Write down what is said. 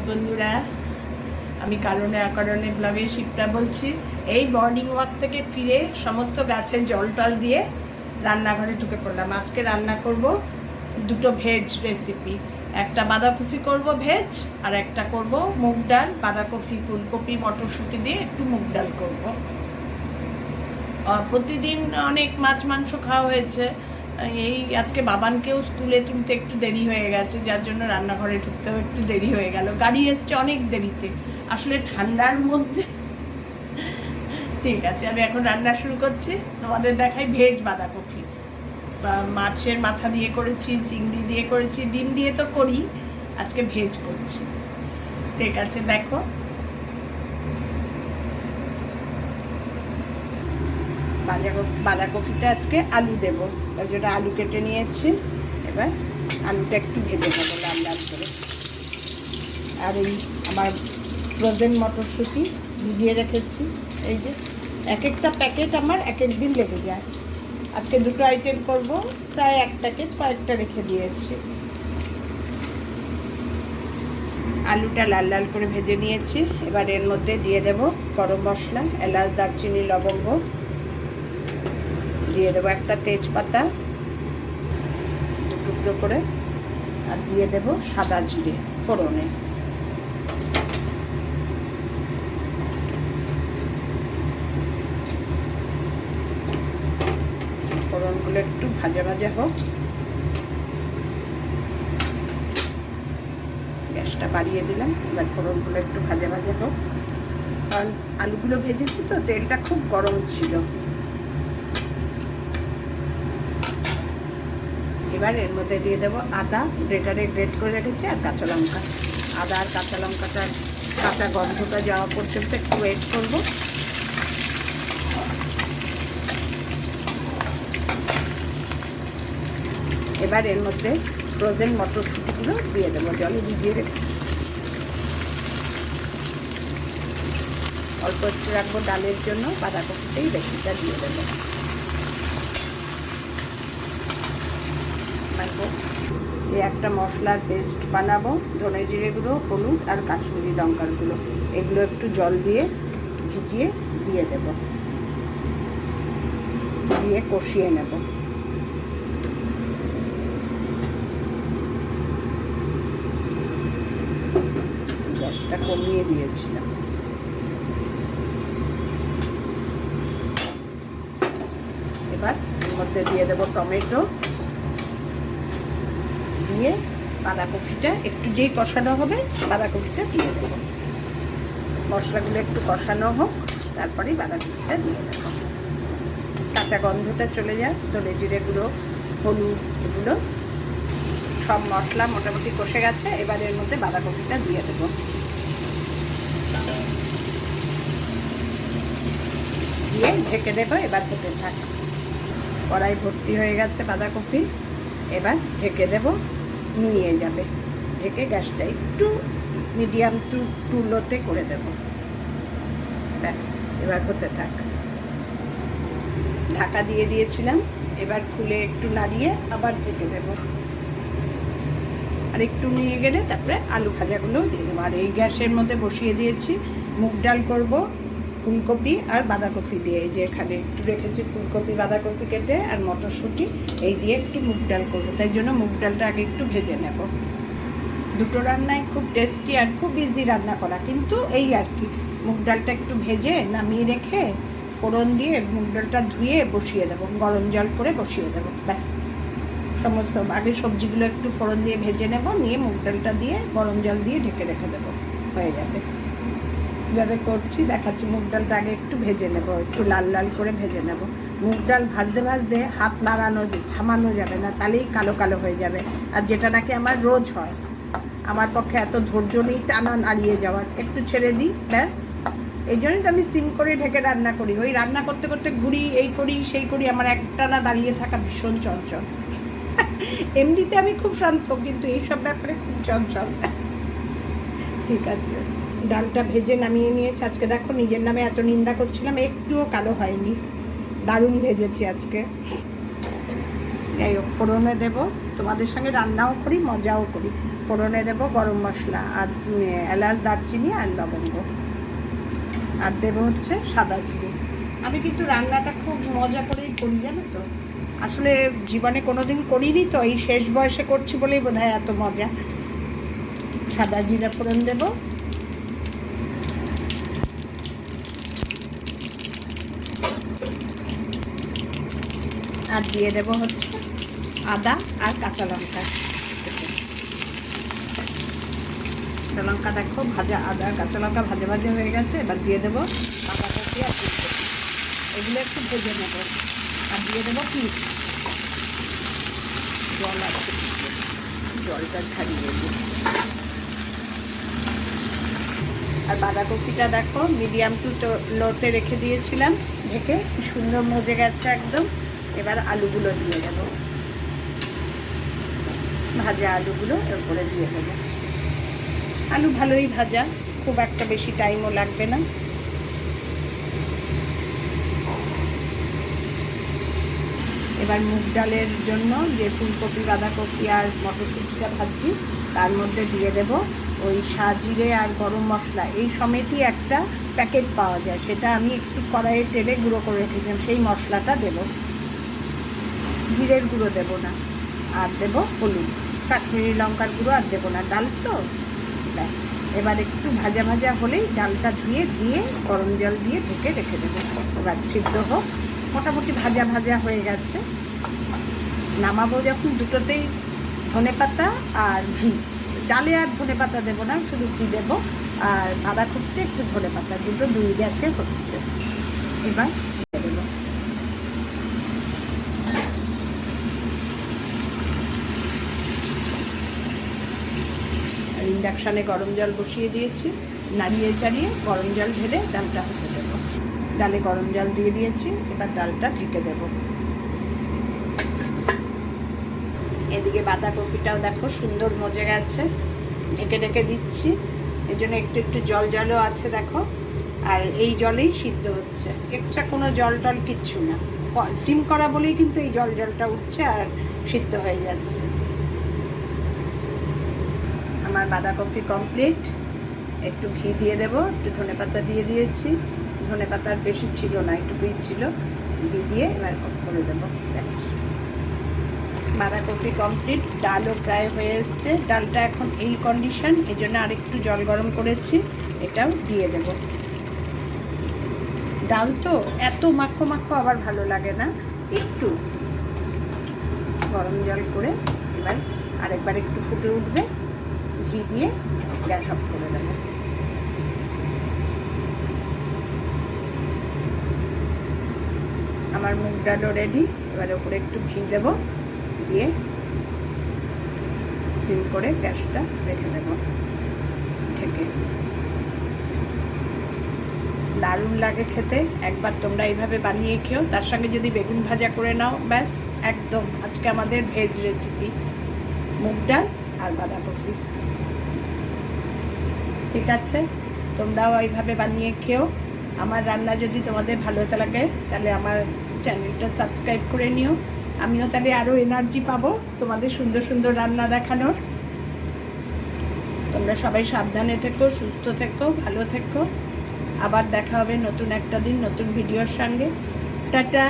বন্ধুরা, আমি কারণে অকারণে ব্লগে শিপ্রা বলছি। এই মর্নিং ওয়াক থেকে ফিরে সমস্ত গাছে জল টল দিয়ে রান্নাঘরে ঢুকে পড়লাম। আজকে রান্না করব দুটো ভেজ রেসিপি। একটা বাঁধাকপি করব ভেজ, আর একটা করব মুগ ডাল, বাঁধাকপি, ফুলকপি, মটরশুঁটি দিয়ে একটু মুগ ডাল করব। প্রতিদিন অনেক মাছ মাংস খাওয়া হয়েছে, এই আজকে বাবানকেও স্কুলে তুলতে একটু দেরি হয়ে গেছে, যার জন্য রান্নাঘরে ঢুকতেও একটু দেরি হয়ে গেল। গাড়ি এসছে অনেক দেরিতে, আসলে ঠান্ডার মধ্যে। ঠিক আছে, আমি এখন রান্না শুরু করছি। তোমাদের দেখাই ভেজ বাঁধাকপি। মাছের মাথা দিয়ে করেছি, চিংড়ি দিয়ে করেছি, ডিম দিয়ে তো করি, আজকে ভেজ করছি। ঠিক আছে, দেখো। বাঁধাকপিতে আজকে আলু দেবো, ওই জন্য আলু কেটে নিয়েছি। এবার আলুটা একটু ভেজে নেবো লাল লাল করে। আর এই আমার ফ্রোজেন মটরশুঁটি ভিজিয়ে রেখেছি, এই যে এক একটা প্যাকেট আমার এক এক দিন লেগে যায়। আজকে দুটো আইটেম করব, প্রায় এক প্যাকেট কয়েকটা রেখে দিয়েছি। আলুটা লাল লাল করে ভেজে নিয়েছি। এবার এর মধ্যে দিয়ে দেব গরম মশলা, এলাচ, দারচিনি, লবঙ্গ, দিয়ে দেবো একটা তেজপাতা দু টুকরো করে, আর দিয়ে দেব সাদা জিরে ফোড়নে। ফোড়নগুলো একটু ভাজা ভাজা হোক, গ্যাসটা বাড়িয়ে দিলাম। এবার ফোড়নগুলো একটু ভাজা ভাজা হোক, কারণ আলুগুলো ভেজেছি তো তেলটা খুব গরম ছিল। এবার এর মধ্যে দিয়ে দেবো আদা, গ্রেটারে গ্রেট করে রেখেছি, আর কাঁচা লঙ্কা। আদা আর কাঁচা লঙ্কাটার কাঁচা গন্ধটা যাওয়া পর্যন্ত একটু ওয়েট করব। এবার এর মধ্যে ফ্রোজেন মটরশুঁটিগুলো দিয়ে দেবো, জলে ভিজিয়ে রেখে অল্প একটু রাখবো ডালের জন্য, বাঁধাকপিতেই বেশিটা দিয়ে দেবো। এই একটা মশলার পেস্ট বানাবো, ধনে জিরে গুঁড়ো, হলুদ আর কাশ্মীরি লঙ্কার গুঁড়ো, এগুলো একটু জল দিয়ে ভিজিয়ে দিয়ে দেব, দিয়ে কষিয়ে নেব। গ্যাসটা কমিয়ে দিয়েছিলাম। এবার এর মধ্যে দিয়ে দেবো টমেটো, দিয়ে বাঁধাকপিটা একটু যেই কষানো হবে বাঁধাকপিটা দিয়ে দেবো। মশলাগুলো একটু কষানো হোক, তারপরেই বাঁধাকপিটা দিয়ে দেবো। কাঁচা গন্ধটা চলে যায়, ধনে জিরে গুঁড়ো, হলুদ, এগুলো সব মশলা মোটামুটি কষে গেছে। এবার এর মধ্যে বাঁধাকপিটা দিয়ে দেবো, দিয়ে ঢেকে দেবো। এবার হতে থাক। কড়াই ভর্তি হয়ে গেছে বাঁধাকপি, এবার ঢেকে দেবো, নিয়ে যাবে। ঢেকে গ্যাসটা একটু মিডিয়াম টু লোতে করে দেব। ব্যাস, এবার হতে থাক। ঢাকা দিয়ে দিয়েছিলাম, এবার খুলে একটু নাড়িয়ে আবার ঢেকে দেব। আর একটু নিয়ে গেলে তারপরে আলু ভাজাগুলো দিয়ে দেবো। আর এই গ্যাসের মধ্যে বসিয়ে দিয়েছি মুগ ডাল করব ফুলকপি আর বাঁধাকপি দিয়ে। এই যে এখানে একটু রেখেছি ফুলকপি, বাঁধাকপি কেটে, আর মটরশুঁটি, এই দিয়ে একটু মুগ ডাল করবো। তাই জন্য মুগ ডালটা আগে একটু ভেজে নেব। দুটো রান্নাই খুব টেস্টি আর খুব ইজি রান্না করা, কিন্তু এই আর কি, মুগ ডালটা একটু ভেজে নামিয়ে রেখে ফোড়ন দিয়ে মুগ ডালটা ধুয়ে বসিয়ে দেবো, গরম জল করে বসিয়ে দেবো। ব্যাস, সমস্ত আগে সবজিগুলো একটু ফোড়ন দিয়ে ভেজে নেব, নিয়ে মুগ ডালটা দিয়ে গরম জল দিয়ে ঢেকে রেখে দেবো, হয়ে যাবে। কীভাবে করছি দেখাচ্ছি। মুগ ডালটা আগে একটু ভেজে নেব, একটু লাল লাল করে ভেজে নেব। মুগ ডাল ভাজতে ভাজতে হাত নাড়ানো থামানো যাবে না, তাহলেই কালো কালো হয়ে যাবে। আর যেটা নাকি আমার রোজ হয়, আমার পক্ষে এত ধৈর্য নেই টানা নাড়িয়ে যাওয়ার, একটু ছেড়ে দিই, ব্যাস। এই জন্যই তো আমি সিম করে ঢেকে রান্না করি। ওই রান্না করতে করতে ঘুরি, এই করি সেই করি, আমার একটানা দাঁড়িয়ে থাকা ভীষণ চঞ্চল। এমনিতে আমি খুব শান্ত, কিন্তু এইসব ব্যাপারে খুব চঞ্চল। ঠিক আছে, ডালটা ভেজে নামিয়ে নিয়েছি। আজকে দেখো, নিজের নামে এত নিন্দা করছিলাম, একটুও কালো হয়নি, দারুণ ভেজেছি আজকে। যাই হোক, ফোড়নে দেবো। তোমাদের সঙ্গে রান্নাও করি, মজাও করি। ফোড়নে দেবো গরম মশলা আর এলাচ, দারচিনি আর লবঙ্গ, আর দেবো হচ্ছে সাদা জিরে। আমি কিন্তু রান্নাটা খুব মজা করেই করি, জানো তো। আসলে জীবনে কোনোদিন করিনি তো, এই শেষ বয়সে করছি বলেই বোধহয় এত মজা। সাদা জিরা ফোড়ন দেব, আর দিয়ে দেব হচ্ছে আদা আর কাঁচা লঙ্কা। কাঁচা লঙ্কা দেখো ভাজা, আদা কাঁচা লঙ্কা ভাজা ভাজা হয়ে গেছে। এবার দিয়ে দেবো বাঁধাকপি আর ফুলকপি, এগুলো একটু ভেজে নেব। আর দিয়ে দেবো পিস, জল আছে, জলটা ছাড়িয়ে দিই। আর বাঁধাকপিটা দেখো মিডিয়াম টু লোতে রেখে দিয়েছিলাম ঢেকে, কি সুন্দর মজে গেছে একদম। এবার আলুগুলো দিয়ে দেবো, ভাজা আলুগুলো এর উপরে দিয়ে দেবো। আলু ভালোই ভাজা, খুব একটা বেশি টাইমও লাগবে না। এবার মুগ ডালের জন্য যে ফুলকপি, বাঁধাকপি আর মটরশুঁটিটা ভাজছি তার মধ্যে দিয়ে দেব ওই সাজিরে আর গরম মশলা, এই সমেতই একটা প্যাকেট পাওয়া যায়, সেটা আমি একটু কড়াইয়ে তেলে গুঁড়ো করে রেখেছিলাম, সেই মশলাটা দেব। জিরের গুঁড়ো দেব না। আর দেব হলুদ, কাশ্মীরি লঙ্কার গুঁড়ো আর দেবো না, ডাল তো। এবার একটু ভাজা ভাজা হলেই ডালটা ধুয়ে দিয়ে গরম জল দিয়ে ঢেকে রেখে দেবো। এবার সিদ্ধ হোক, মোটামুটি ভাজা ভাজা হয়ে গেছে। নামাবো যখন দুটোতেই ধনেপাতা আর ঘি, ডালে আর ধনেপাতা দেবো না, শুধু ঘি দেবো। আর বাঁধাকপিতে একটু ধনেপাতা, দুটো দুই গ্যাসে হচ্ছে। এবার দেবো ইন্ডাকশানে গরম জল বসিয়ে দিয়েছি, নাড়িয়ে চাড়িয়ে গরম জল ঢেলে ডালটা হতে দেবো। ডালে গরম জল দিয়ে দিয়েছি, এবার ডালটা ঢেকে দেবো। এদিকে বাঁধাকপিটাও দেখো সুন্দর মজে গেছে, ঢেকে ঢেকে দিচ্ছি। এর জন্য একটু একটু জল জলও আছে দেখো, আর এই জলেই সিদ্ধ হচ্ছে, এক্সট্রা কোনো জল টল কিচ্ছু না। সিম করা বলেই কিন্তু এই জল জলটা উঠছে আর সিদ্ধ হয়ে যাচ্ছে। আমার বাঁধাকপি কমপ্লিট। একটু ঘি দিয়ে দেবো, একটু ধনেপাতা দিয়ে দিয়েছি, ধনেপাতার বেশি ছিল না, একটুকুই ছিল, ঘি দিয়ে এবার করে দেবো। বাঁধাকপি কমপ্লিট, ডালও প্রায় হয়ে এসছে। ডালটা এখন এই কন্ডিশন, এই জন্য আরেকটু জল গরম করেছি, এটাও দিয়ে দেব। ডাল তো এত মাখো মাখো আবার ভালো লাগে না, একটু গরম জল করে এবার আরেকবার একটু ফুটে উঠবে, ঘি দিয়ে গ্যাস অফ করে দেবো। আমার মুগ ডালও রেডি। এবার ওপরে একটু ঘি দেবো, দিয়ে সিম করে গ্যাসটা রেখে দেবো ঢেকে। দারুণ লাগে খেতে, একবার তোমরা এইভাবে বানিয়ে খেও। তার সঙ্গে যদি বেগুন ভাজা করে নাও, ব্যাস একদম আজকে আমাদের ভেজ রেসিপি মুগ ডাল আর বাঁধাকপি। ঠিক আছে, তোমরাও এইভাবে বানিয়ে খেও। আমার রান্না যদি তোমাদের ভালো লাগে তাহলে আমার চ্যানেলটা সাবস্ক্রাইব করে নিও, আমিও তাহলে আরও এনার্জি পাবো তোমাদের সুন্দর সুন্দর রান্না দেখানোর। তোমরা সবাই সাবধানে থেকো, সুস্থ থেকো, ভালো থেকো। আবার দেখা হবে নতুন একটা দিন নতুন ভিডিওর সঙ্গে। টাটা।